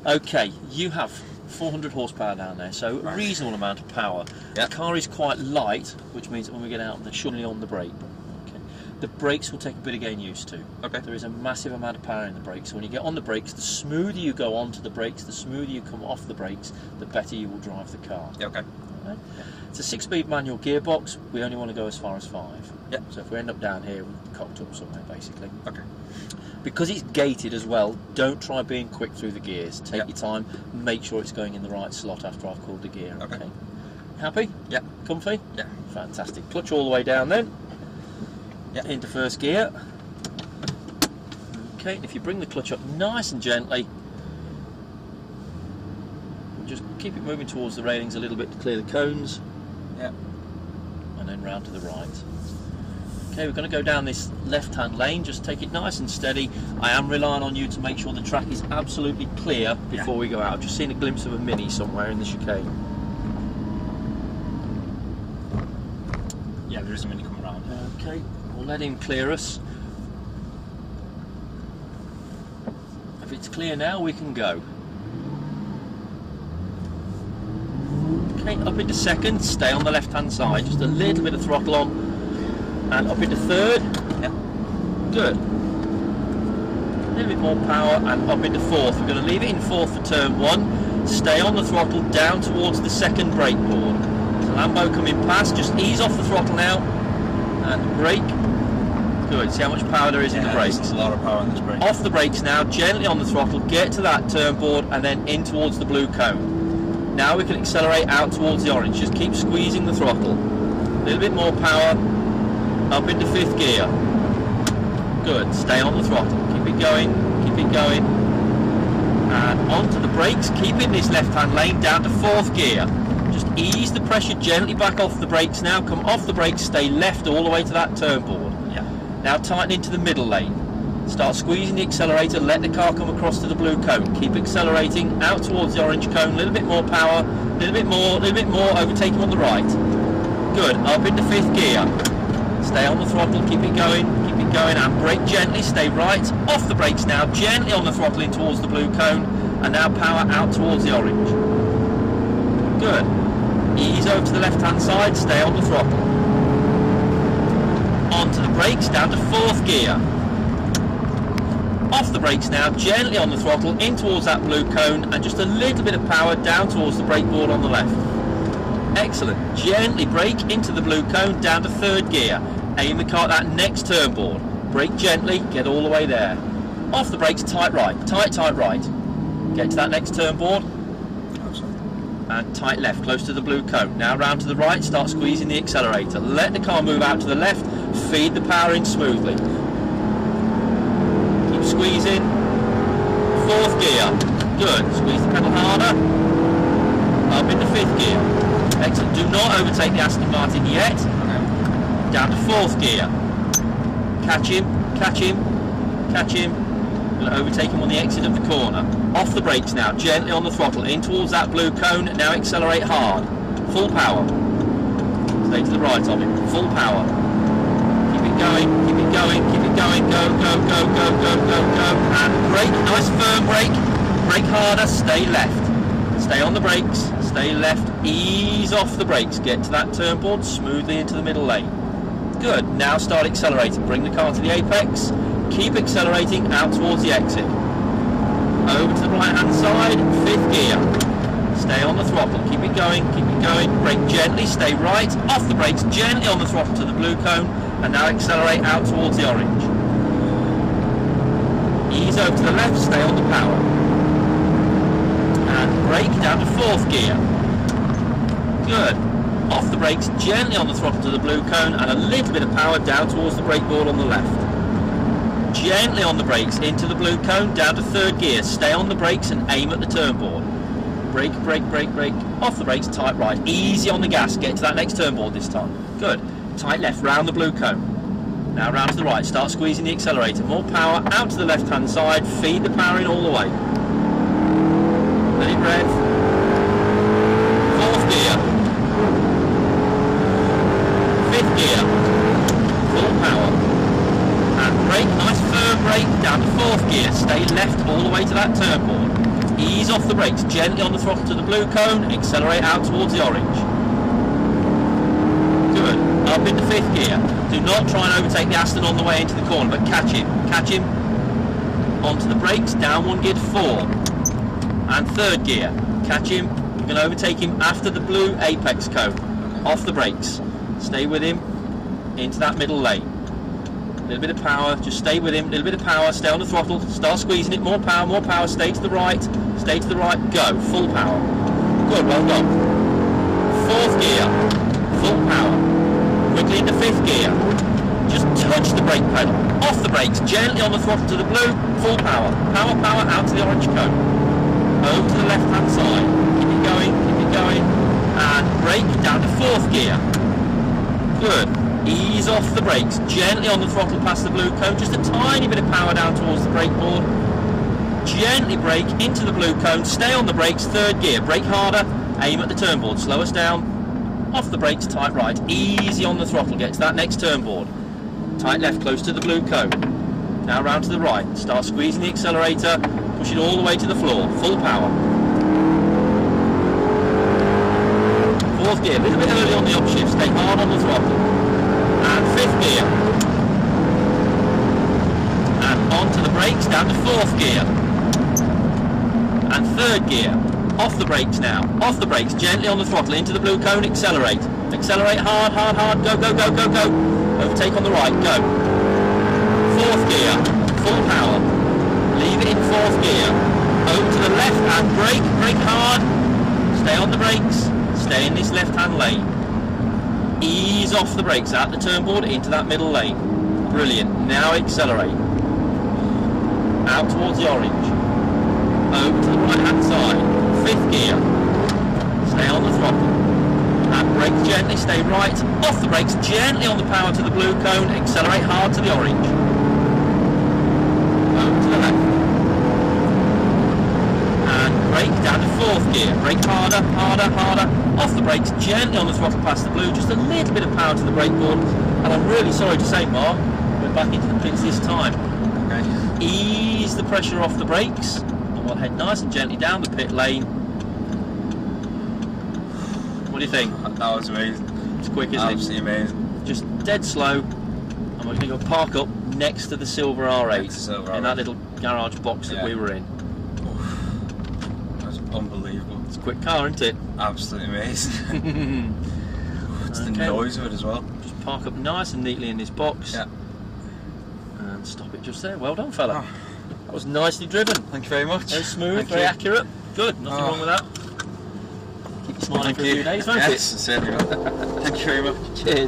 Okay, you have 400 horsepower down there, so a reasonable amount of power. Yep. The car is quite light, which means that when we get out, they're surely on the brake. Okay. The brakes will take a bit of getting used to. Okay. There is a massive amount of power in the brakes. So when you get on the brakes, the smoother you go onto the brakes, the smoother you come off the brakes, the better you will drive the car. Okay. Right? It's a 6-speed manual gearbox. We only want to go as far as 5. Yep. So if we end up down here, we're cocked up somewhere, basically. Okay. Because it's gated as well, don't try being quick through the gears. Take Yep. your time, make sure it's going in the right slot after I've called the gear. Okay. Happy? Yeah. Comfy? Yeah. Fantastic. Clutch all the way down then. Yeah. Into first gear. Okay, if you bring the clutch up nice and gently, just keep it moving towards the railings a little bit to clear the cones. Yeah. And then round to the right. Okay, we're going to go down this left-hand lane. Just take it nice and steady. I am relying on you to make sure the track is absolutely clear before we go out. I've just seen a glimpse of a Mini somewhere in the chicane. Yeah, there is a Mini coming around. Okay, we'll let him clear us. If it's clear now, we can go. Okay, up into second, stay on the left-hand side. Just a little bit of throttle on. And up into third. Yeah. Good. A little bit more power and up into fourth. We're going to leave it in fourth for turn 1. Stay on the throttle down towards the second brake board. There's a Lambo coming past. Just ease off the throttle now and brake. Good. See how much power there is in the brakes. There's a lot of power in this brake. Off the brakes now, gently on the throttle, get to that turn board and then in towards the blue cone. Now we can accelerate out towards the orange. Just keep squeezing the throttle. A little bit more power. Up into 5th gear. Good, stay on the throttle. Keep it going, keep it going. And onto the brakes, keep in this left-hand lane down to 4th gear. Just ease the pressure gently back off the brakes now. Come off the brakes, stay left all the way to that turn board. Yeah. Now tighten into the middle lane. Start squeezing the accelerator, let the car come across to the blue cone. Keep accelerating out towards the orange cone, a little bit more power, a little bit more, overtake him on the right. Good, up into 5th gear. Stay on the throttle, keep it going, and brake gently, stay right, off the brakes now, gently on the throttle in towards the blue cone, and now power out towards the orange. Good. Ease over to the left-hand side, stay on the throttle. Onto the brakes, down to 4th gear. Off the brakes now, gently on the throttle, in towards that blue cone, and just a little bit of power down towards the brake board on the left. Excellent. Gently brake into the blue cone, down to 3rd gear. Aim the car at that next turn board. Brake gently, get all the way there. Off the brakes, tight right, tight right. Get to that next turn board. And tight left, close to the blue cone. Now round to the right, start squeezing the accelerator. Let the car move out to the left, feed the power in smoothly. Keep squeezing. 4th gear. Good. Squeeze the pedal harder. Up into 5th gear. Excellent. Do not overtake the Aston Martin yet. Down to 4th gear. Catch him, catch him, catch him. Going to overtake him on the exit of the corner. Off the brakes now, gently on the throttle, in towards that blue cone. Now accelerate hard. Full power. Stay to the right of him. Full power. Keep it going, keep it going, keep it going. Go, go, go, go, go, go, go. And brake, nice firm brake. Brake harder, stay left. Stay on the brakes, stay left, ease off the brakes, get to that turn board, smoothly into the middle lane. Good, now start accelerating, bring the car to the apex, keep accelerating out towards the exit. Over to the right hand side, 5th gear. Stay on the throttle, keep it going, brake gently, stay right, off the brakes, gently on the throttle to the blue cone, and now accelerate out towards the orange. Ease over to the left, stay on the power. And brake down to 4th gear. Good. Off the brakes, gently on the throttle to the blue cone, and a little bit of power down towards the brake board on the left. Gently on the brakes, into the blue cone, down to 3rd gear. Stay on the brakes and aim at the turn board. Brake, brake, brake, brake. Off the brakes, tight right. Easy on the gas. Get to that next turn board this time. Good. Tight left, round the blue cone. Now round to the right. Start squeezing the accelerator. More power out to the left-hand side. Feed the power in all the way. Let it rev. 4th gear. 5th gear. Full power. And brake, nice firm brake, down to 4th gear. Stay left all the way to that turn board. ease off the brakes, gently on the throttle to the blue cone, accelerate out towards the orange. Good. Up into 5th gear. Do not try and overtake the Aston on the way into the corner, but catch him onto the brakes, down 1 gear to 4. And 3rd gear, catch him, you can overtake him after the blue apex cone, off the brakes, stay with him into that middle lane. A little bit of power, just stay with him, a little bit of power, stay on the throttle, start squeezing it, more power, stay to the right, go, full power. Good, well done. 4th gear, full power, quickly into 5th gear, just touch the brake pedal, off the brakes, gently on the throttle to the blue, full power, power, out to the orange cone, over to the left hand side, keep it going, and brake down to 4th gear. Good. Ease off the brakes, gently on the throttle past the blue cone, just a tiny bit of power down towards the brake board. Gently brake into the blue cone, stay on the brakes, 3rd gear, brake harder, aim at the turn board, slow us down, off the brakes, tight right, easy on the throttle, get to that next turn board, tight left, close to the blue cone. Now round to the right, start squeezing the accelerator, push it all the way to the floor, full power. 4th gear, a little bit early on the upshift, stay hard on the throttle. And 5th gear. And onto the brakes, down to 4th gear. And 3rd gear. Off the brakes now. Off the brakes, gently on the throttle, into the blue cone, accelerate. Accelerate hard, go. Overtake on the right, go. 4th gear, full power. Leave it in 4th gear. Over to the left and brake hard. Stay on the brakes, stay in this left-hand lane. Ease off the brakes, out the turn board, into that middle lane. Brilliant. Now accelerate. Out towards the orange. Over to the right hand side. 5th gear. Stay on the throttle. And brake gently, stay right. Off the brakes, gently on the power to the blue cone. Accelerate hard to the orange. Over to the left. And brake down to 4th gear. Brake harder. Off the brakes, gently on the throttle past the blue, just a little bit of power to the brake board, and I'm really sorry to say, Mark, we're back into the pits this time. Okay. Ease the pressure off the brakes, and we'll head nice and gently down the pit lane. What do you think? That was amazing. It's quick, isn't it? Absolutely amazing. Just dead slow, and we're going to go park up next to the silver R8 in that little garage box that we were in. That was unbelievable. It's a quick car, isn't it? Absolutely amazing. It's the noise of it as well. Just park up nice and neatly in this box. Yeah. And stop it just there. Well done, fella. Oh. That was nicely driven. Thank you very much. Very smooth, very accurate. Good, nothing wrong with that. Keep you smiling for a few days, won't it? Yes, certainly will. Thank you very much. Cheers.